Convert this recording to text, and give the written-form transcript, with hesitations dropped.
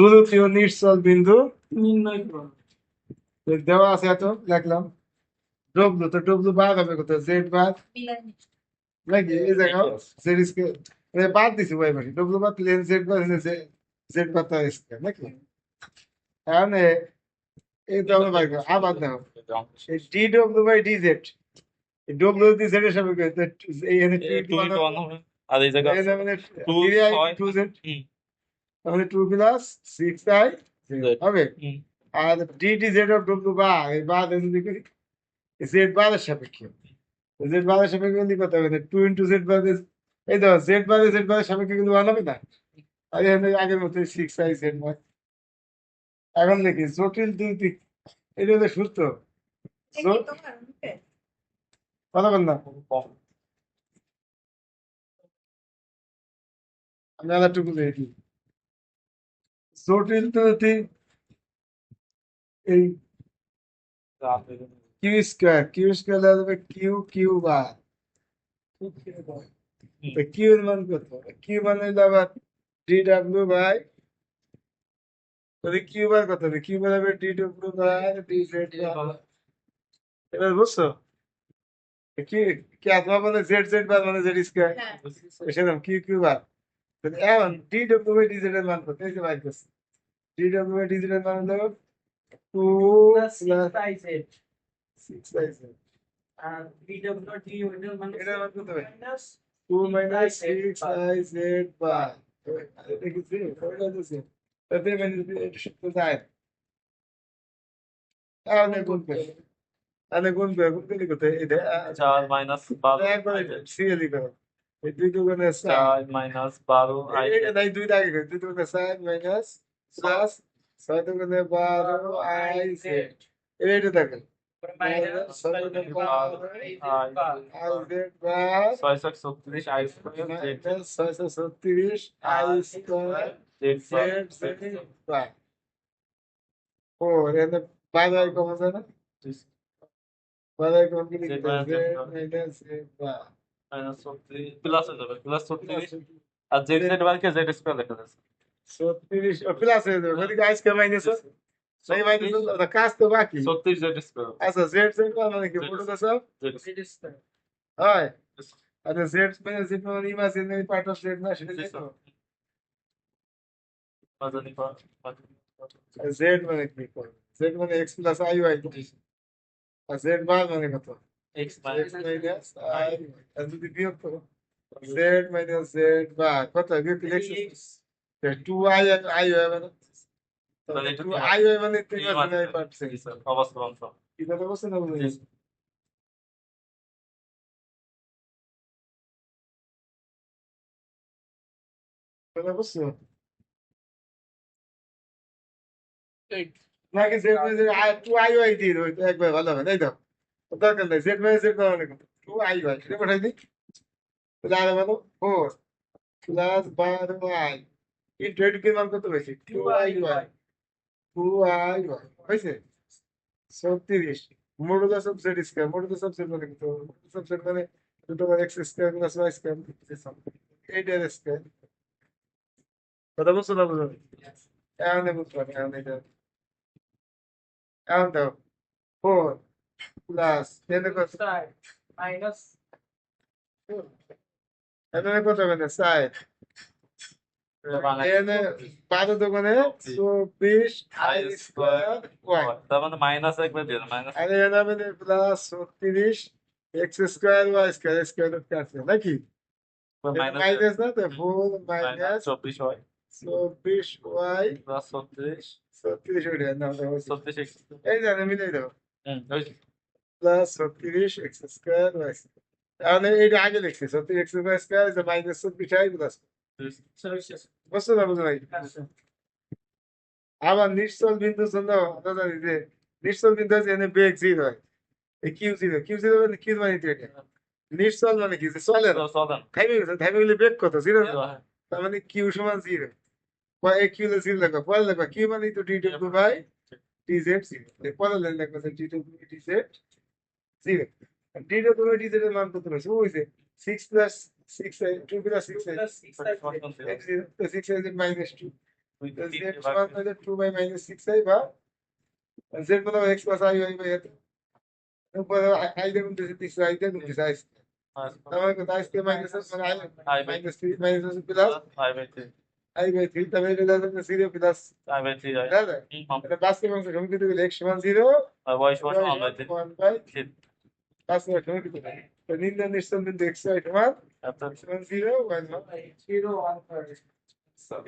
দ্বিতীয় নিশ্চল বিন্দু নির্ণয় করুন। দেওয়া আছে এত লিখলাম। ডব্লু তো ডব্লু বাদ হবে কত জেড বাদ নাকি এই জায়গা জেড স্কয়ার বাদ দিছি ওই পাশে ডব্লু বাদ লেন জেড বাদ জেড বাদ তার স্কয়ার নাকি এখন এই তো আমরা বাইক আবার দেখো এই D W by d Z W D z এর সাপেক্ষে এই এখানে 2 into 1 হবে আর এই জায়গা এই মানে 2 2 জেড তাহলে 2 প্লাস 6i হবে আর D D Z of W বা এই বাদ যদি করি জেড বাদের সাপেক্ষে জেড বাদের সাপেক্ষে কিন্তু কত হবে 2 into জেড বাদের এই দেখো জেড বাদের সাপেক্ষে কিন্তু 1 হবে না আর এখানে আগের মতো 6i জেড বাদ এখন দেখি জটিল দুই দিক এটা হলো সূত্র কথা বল না আমি আলাদা দেখি জটিল দুই এই কিউ স্কয়ার হবে কিউ কিউ বার তো কিউ এর মান কত কিউ মানে হলো আবার ডি ডাব্লিউ বাই তাহলে কিউ বার কত হবে কিউ বার হবে ডি ডাব্লিউ বাই ডি জেড এবার বুঝছো কি কি আত্মা মানে জেড জেড বার মানে জেড স্কয়ার সেরকম কিউ কিউ বার তাহলে এখন ডি ডাব্লিউ বাই ডি জেড এর মান কত এই যে বাইর করছে ডি ডাব্লিউ বাই ডি জেড এর মান হলো 2 প্লাস 6i z আর DW ডট D ওইটার মানে এটার মান কত হবে minus 2 minus 6i z bar দেখেছি ওটা দিছে তাতে মানে এটা সূত্র যায় তাহলে গুণ করে কত এটা 4 মাইনাস 12 একবারে সিএলি করো এই দুই দুগুণে 4 মাইনাস 12 আই এটা নাই দুই দাগে দুই দুগুণে 7 মাইনাস প্লাস 6 দুগুণে 12 i z এটা দেখো মাইনাস 6 দুগুণে 12 i z bar 636 I square minus 636 i square z বার ও এখানে বাজার কমন যায় না বাজার কমন কি লিখতে হবে মাইনাস বার মাইনাস 36 প্লাস হয়ে যাবে প্লাস 36 আর জেড জেড বারকে জেড স্কয়ার লেখা যাচ্ছে 36 ও প্লাস হয়ে যাবে ওদিকে আজকে মাইনাস সেই মাইনাস ওটা কাজ তো বাকি 36 জেড স্কয়ার আচ্ছা জেড জেড মানে কি পুরো তো সব হয় আচ্ছা জেড মানে জেড মানে ইমাজিনারি পার্ট অফ জেড না সেটা দেখো বাজানি পা জেড মানে কি জেড মানে x প্লাস i y আর জেড বার মানে কত x x মাইনাস i আর যদি বিয়োগ করো জেড মাইনাস জেড বার কত বিয়োগ লিখছিস 2i আর i হবে না তাহলে 2i হবে মানে 3 পার্ট অবস্থা অংশ কি কথা বলছেন না বুঝলি কথা বলছো নাকি জেড মানে টু আই ওয়াই দিয়ে দেবো তো একবার ভালো হবে তাই তো দরকার নেই জেড মানে জেড মানে কত টু আই ওয়াই সেটা পাঠাই দিই তাহলে আর বলো 4 প্লাস 12i ইনটু এর মান কত হয়েছে 2i y হয়েছে 36 modulus of Z square modulus of Z মানে কত মডুলাস অফ জেড মানে দুটো বার x square plus y square 8 এর স্কয়ার কথা বলছো না বুঝো এখন বুঝতে পারি এখন এটা এখন দাও 4 প্লাস 10 কত মাইনাস এখানে কত হবে 60 এখানে 12 দোকানে 24 i স্কয়ার y তার মানে মাইনাস একবার দিয়ে মাইনাস আর এখানে হবে plus 36 x square y square square root cancel নাকি মাইনাস না তো 4 মাইনাস 24 হয় 24 y প্লাস 36 36 ওইটা না 36 এই জানে মিলাই দাও ওই plus 36 x square y square তাহলে এইটা আগে লিখছি 36 x square is minus 24 i plus বুঝছো না বুঝো নাই আবার নিশ্চল বিন্দু জন্য আমরা জানি যে নিশ্চল বিন্দু আছে এখানে বেগ 0 হয় এই কিউ 0 মানে কি মানে এটা নিশ্চল মানে কি যে চলে না সদান থাইমে গেলে বেগ কত 0 না তার মানে কিউ সমান 0 বা এই কিউ 0 লাগবে পরে লাগবে কিউ মানে তো ডি ডাব্লিউ বাই ডি জেড 0 পরে লাগবে ডি ডাব্লিউ ডি জেড 0 ডি ডাব্লিউ ডি জেড এর মান কত হয়েছে ওই যে 6 প্লাস 6 2 প্লাস 6 6 মাইনাস 2 জেড সমান হইলে 2 বাই মাইনাস 6i বা জেড মানে x plus i bye bye উপরে i দিয়ে গুণতেছি 3 i দিয়ে গুণতেছি i তাহলে কত i স্কয়ার মাইনাস মানে i minus 3 minus plus i by 3 তাহলে এটা দাঁড়াবে 0 প্লাস দাঁড়াবে এটা বাস্তব অংশ সমীকরণ দিলে x সমান 0 y সমান 1 বাই 1 বাই বাস্তব সমীকরণ তো নির্ণয় নিশ্চয় বিন্দু x y সমান 0 1 0 1